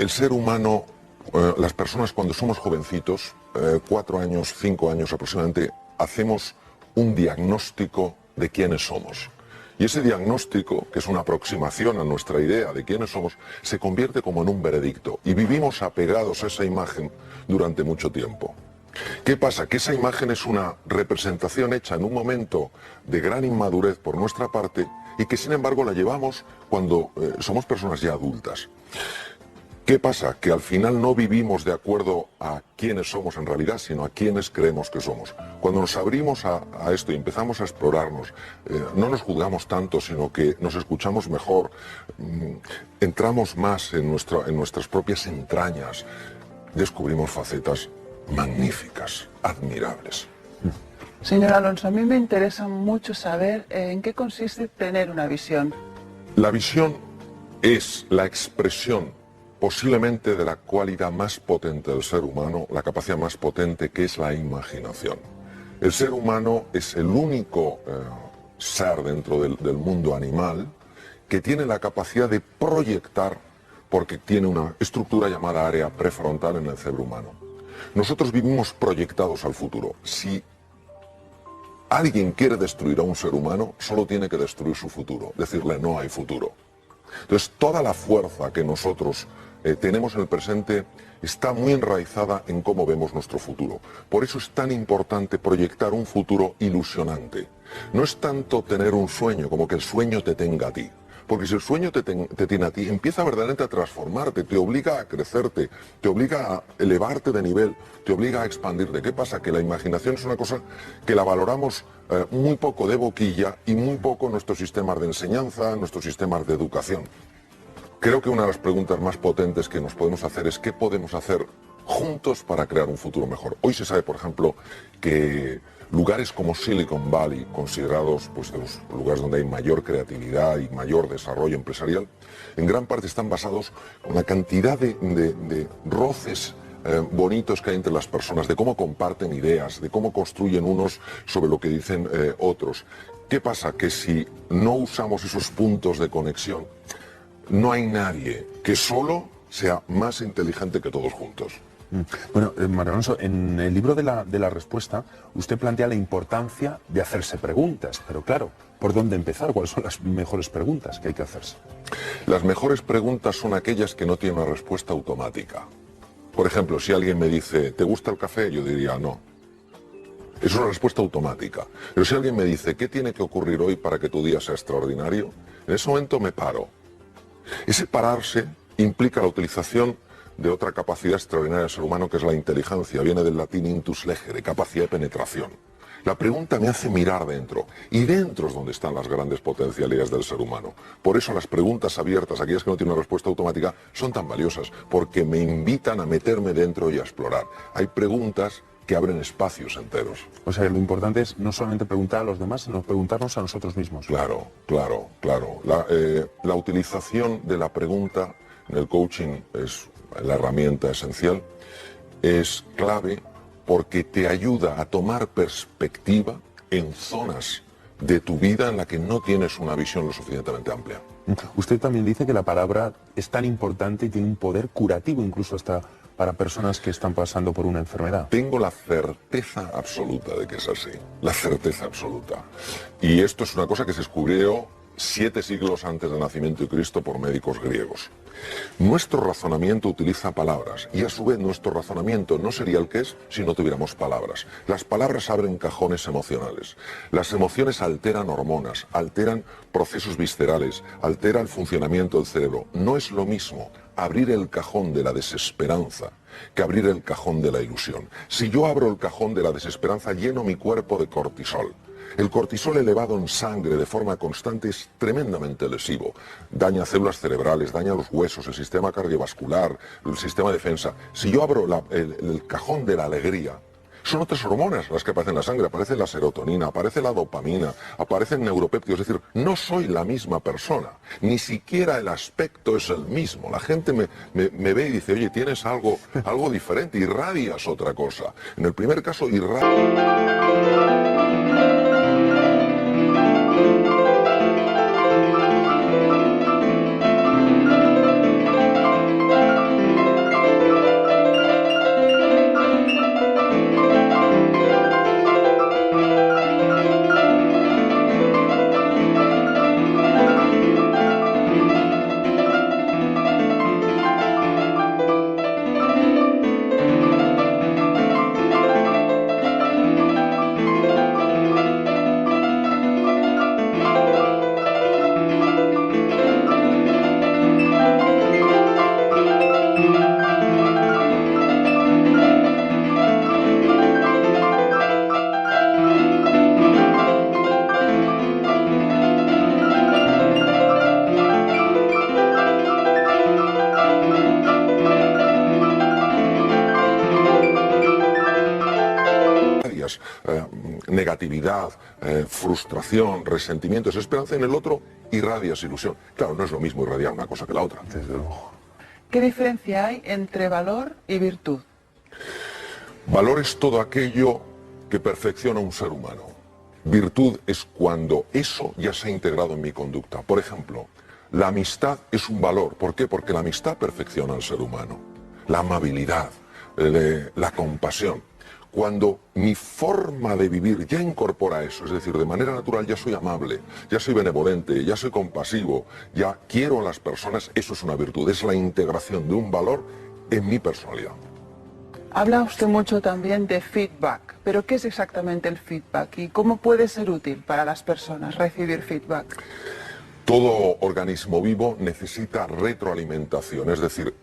El ser humano, las personas cuando somos jovencitos, 4 años, 5 años aproximadamente, hacemos un diagnóstico de quiénes somos. Y ese diagnóstico, que es una aproximación a nuestra idea de quiénes somos, se convierte como en un veredicto. Y vivimos apegados a esa imagen durante mucho tiempo. ¿Qué pasa? Que esa imagen es una representación hecha en un momento de gran inmadurez por nuestra parte y que sin embargo la llevamos cuando somos personas ya adultas. ¿Qué pasa? Que al final no vivimos de acuerdo a quiénes somos en realidad, sino a quiénes creemos que somos. Cuando nos abrimos a esto y empezamos a explorarnos, no nos juzgamos tanto, sino que nos escuchamos mejor, entramos más en nuestras propias entrañas, descubrimos facetas magníficas, admirables. Señor Alonso, a mí me interesa mucho saber en qué consiste tener una visión. La visión es la expresión posiblemente de la cualidad más potente del ser humano, la capacidad más potente que es la imaginación. El ser humano es el único ser dentro del mundo animal que tiene la capacidad de proyectar porque tiene una estructura llamada área prefrontal en el cerebro humano. Nosotros vivimos proyectados al futuro. Si alguien quiere destruir a un ser humano, solo tiene que destruir su futuro, decirle no hay futuro. Entonces toda la fuerza que nosotros tenemos en el presente está muy enraizada en cómo vemos nuestro futuro. Por eso es tan importante proyectar un futuro ilusionante. No es tanto tener un sueño como que el sueño te tenga a ti. Porque si el sueño te tiene a ti, empieza verdaderamente a transformarte, te obliga a crecerte, te obliga a elevarte de nivel, te obliga a expandirte. ¿Qué pasa? Que la imaginación es una cosa que la valoramos muy poco de boquilla y muy poco en nuestros sistemas de enseñanza, en nuestros sistemas de educación. Creo que una de las preguntas más potentes que nos podemos hacer es ¿qué podemos hacer juntos para crear un futuro mejor? Hoy se sabe, por ejemplo, que lugares como Silicon Valley, considerados pues, de los lugares donde hay mayor creatividad y mayor desarrollo empresarial, en gran parte están basados en la cantidad de roces bonitos que hay entre las personas, de cómo comparten ideas, de cómo construyen unos sobre lo que dicen otros. ¿Qué pasa? Que si no usamos esos puntos de conexión, no hay nadie que solo sea más inteligente que todos juntos. Bueno, Mario Alonso, en el libro de la respuesta, usted plantea la importancia de hacerse preguntas, pero claro, ¿por dónde empezar? ¿Cuáles son las mejores preguntas que hay que hacerse? Las mejores preguntas son aquellas que no tienen una respuesta automática. Por ejemplo, si alguien me dice, ¿te gusta el café? Yo diría, no. Es una respuesta automática. Pero si alguien me dice, ¿qué tiene que ocurrir hoy para que tu día sea extraordinario? En ese momento me paro. Ese pararse implica la utilización de otra capacidad extraordinaria del ser humano, que es la inteligencia. Viene del latín intus legere, capacidad de penetración. La pregunta me hace mirar dentro, y dentro es donde están las grandes potencialidades del ser humano. Por eso las preguntas abiertas, aquellas que no tienen una respuesta automática, son tan valiosas, porque me invitan a meterme dentro y a explorar. Hay preguntas que abren espacios enteros. O sea, lo importante es no solamente preguntar a los demás, sino preguntarnos a nosotros mismos. Claro. La utilización de la pregunta en el coaching es la herramienta esencial, es clave porque te ayuda a tomar perspectiva en zonas de tu vida en la que no tienes una visión lo suficientemente amplia. Usted también dice que la palabra es tan importante y tiene un poder curativo incluso hasta para personas que están pasando por una enfermedad. Tengo la certeza absoluta de que es así, la certeza absoluta. Y esto es una cosa que se descubrió 7 siglos antes del nacimiento de Cristo por médicos griegos. Nuestro razonamiento utiliza palabras y a su vez nuestro razonamiento no sería el que es si no tuviéramos palabras. Las palabras abren cajones emocionales. Las emociones alteran hormonas, alteran procesos viscerales, alteran el funcionamiento del cerebro. No es lo mismo abrir el cajón de la desesperanza que abrir el cajón de la ilusión. Si yo abro el cajón de la desesperanza, lleno mi cuerpo de cortisol. El cortisol elevado en sangre de forma constante es tremendamente lesivo. Daña células cerebrales, daña los huesos, el sistema cardiovascular, el sistema de defensa. Si yo abro el cajón de la alegría, son otras hormonas las que aparecen en la sangre. Aparece la serotonina, aparece la dopamina, aparecen neuropéptidos. Es decir, no soy la misma persona. Ni siquiera el aspecto es el mismo. La gente me ve y dice, oye, tienes algo diferente, irradias otra cosa. En el primer caso, negatividad, frustración, resentimiento, desesperanza en el otro, irradias ilusión. Claro, no es lo mismo irradiar una cosa que la otra. Desde luego. ¿Qué diferencia hay entre valor y virtud? Valor es todo aquello que perfecciona a un ser humano. Virtud es cuando eso ya se ha integrado en mi conducta. Por ejemplo, la amistad es un valor. ¿Por qué? Porque la amistad perfecciona al ser humano. La amabilidad, la compasión. Cuando mi forma de vivir ya incorpora eso, es decir, de manera natural ya soy amable, ya soy benevolente, ya soy compasivo, ya quiero a las personas, eso es una virtud, es la integración de un valor en mi personalidad. Habla usted mucho también de feedback, pero ¿qué es exactamente el feedback y cómo puede ser útil para las personas recibir feedback? Todo organismo vivo necesita retroalimentación, es decir,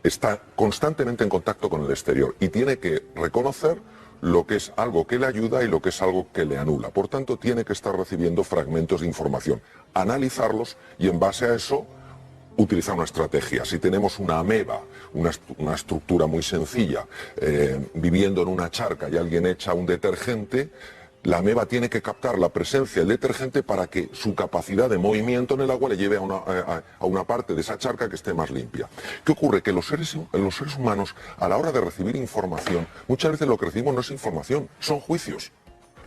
está constantemente en contacto con el exterior y tiene que reconocer lo que es algo que le ayuda y lo que es algo que le anula. Por tanto, tiene que estar recibiendo fragmentos de información, analizarlos y en base a eso utilizar una estrategia. Si tenemos una ameba, una estructura muy sencilla, viviendo en una charca y alguien echa un detergente, la ameba tiene que captar la presencia del detergente para que su capacidad de movimiento en el agua le lleve a una parte de esa charca que esté más limpia. ¿Qué ocurre? Que los seres humanos, a la hora de recibir información, muchas veces lo que recibimos no es información, son juicios.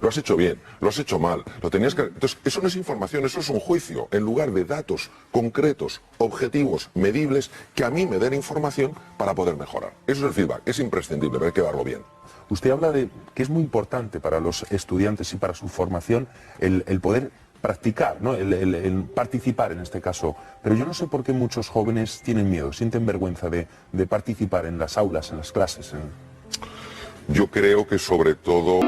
Lo has hecho bien, lo has hecho mal, lo tenías que... Entonces, eso no es información, eso es un juicio, en lugar de datos concretos, objetivos, medibles, que a mí me den información para poder mejorar. Eso es el feedback, es imprescindible, pero hay que darlo bien. Usted habla de que es muy importante para los estudiantes y para su formación el poder practicar, ¿no? el participar en este caso. Pero yo no sé por qué muchos jóvenes tienen miedo, sienten vergüenza de participar en las aulas, en las clases. Yo creo que sobre todo...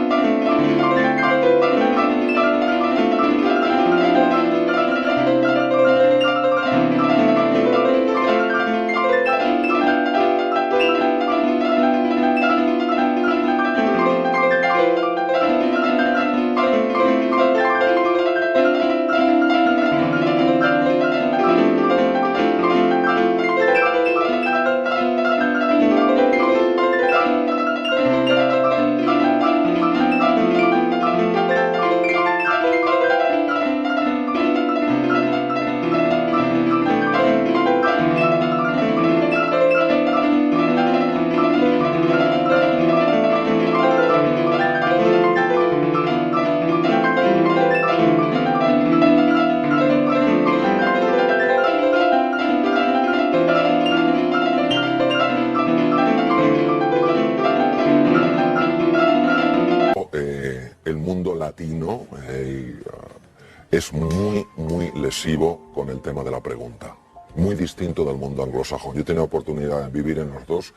El mundo latino es muy lesivo con el tema de la pregunta, muy distinto del mundo anglosajón. Yo he tenido oportunidad de vivir en los dos.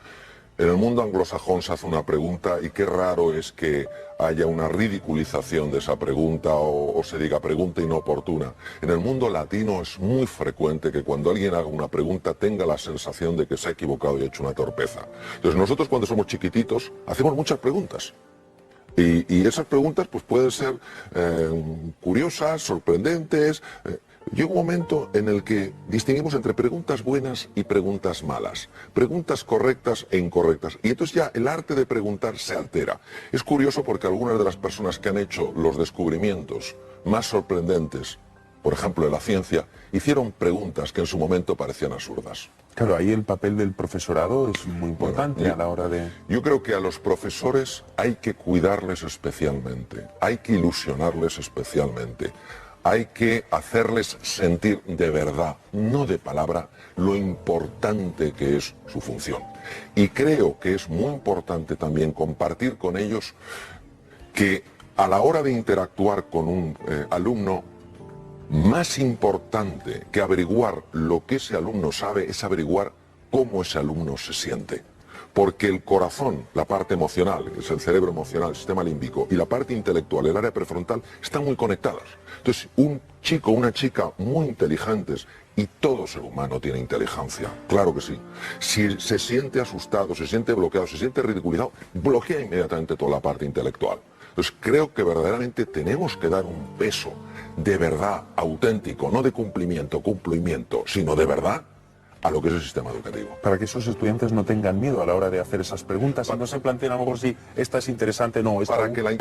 En el mundo anglosajón se hace una pregunta y qué raro es que haya una ridiculización de esa pregunta o se diga pregunta inoportuna. En el mundo latino es muy frecuente que cuando alguien haga una pregunta tenga la sensación de que se ha equivocado y ha hecho una torpeza. Entonces nosotros cuando somos chiquititos hacemos muchas preguntas. Y esas preguntas pues pueden ser curiosas, sorprendentes. Llega un momento en el que distinguimos entre preguntas buenas y preguntas malas, preguntas correctas e incorrectas. Y entonces ya el arte de preguntar se altera. Es curioso porque algunas de las personas que han hecho los descubrimientos más sorprendentes, por ejemplo de la ciencia, hicieron preguntas que en su momento parecían absurdas. Claro, ahí el papel del profesorado es muy importante a la hora de... Yo creo que a los profesores hay que cuidarles especialmente, hay que ilusionarles especialmente, hay que hacerles sentir de verdad, no de palabra, lo importante que es su función. Y creo que es muy importante también compartir con ellos que a la hora de interactuar con un alumno, más importante que averiguar lo que ese alumno sabe es averiguar cómo ese alumno se siente. Porque el corazón, la parte emocional, es el cerebro emocional, el sistema límbico, y la parte intelectual, el área prefrontal, están muy conectadas. Entonces, un chico, una chica muy inteligentes, y todo ser humano tiene inteligencia, claro que sí. Si se siente asustado, se siente bloqueado, se siente ridiculizado, bloquea inmediatamente toda la parte intelectual. Entonces creo que verdaderamente tenemos que dar un peso de verdad auténtico, no de cumplimiento, sino de verdad a lo que es el sistema educativo. Para que esos estudiantes no tengan miedo a la hora de hacer esas preguntas y no se planteen a lo mejor si esta es interesante, no, esta... Para que la...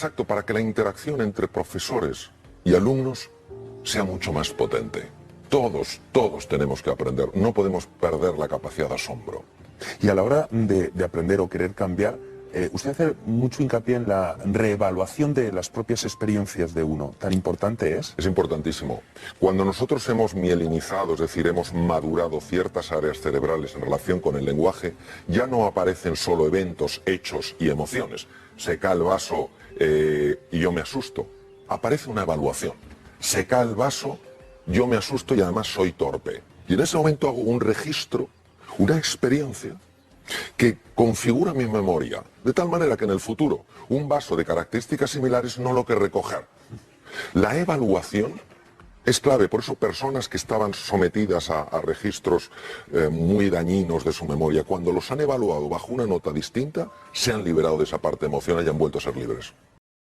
Exacto, para que la interacción entre profesores y alumnos sea mucho más potente. Todos tenemos que aprender, no podemos perder la capacidad de asombro. Y a la hora de aprender o querer cambiar, usted hace mucho hincapié en la reevaluación de las propias experiencias de uno. ¿Tan importante es? Es importantísimo. Cuando nosotros hemos mielinizado, es decir, hemos madurado ciertas áreas cerebrales en relación con el lenguaje, ya no aparecen solo eventos, hechos y emociones. Se cae el vaso y yo me asusto. Aparece una evaluación. Se cae el vaso, yo me asusto y además soy torpe. Y en ese momento hago un registro, una experiencia que configura mi memoria, de tal manera que en el futuro un vaso de características similares no lo que recoger. La evaluación es clave, por eso personas que estaban sometidas a registros muy dañinos de su memoria, cuando los han evaluado bajo una nota distinta, se han liberado de esa parte emocional y han vuelto a ser libres.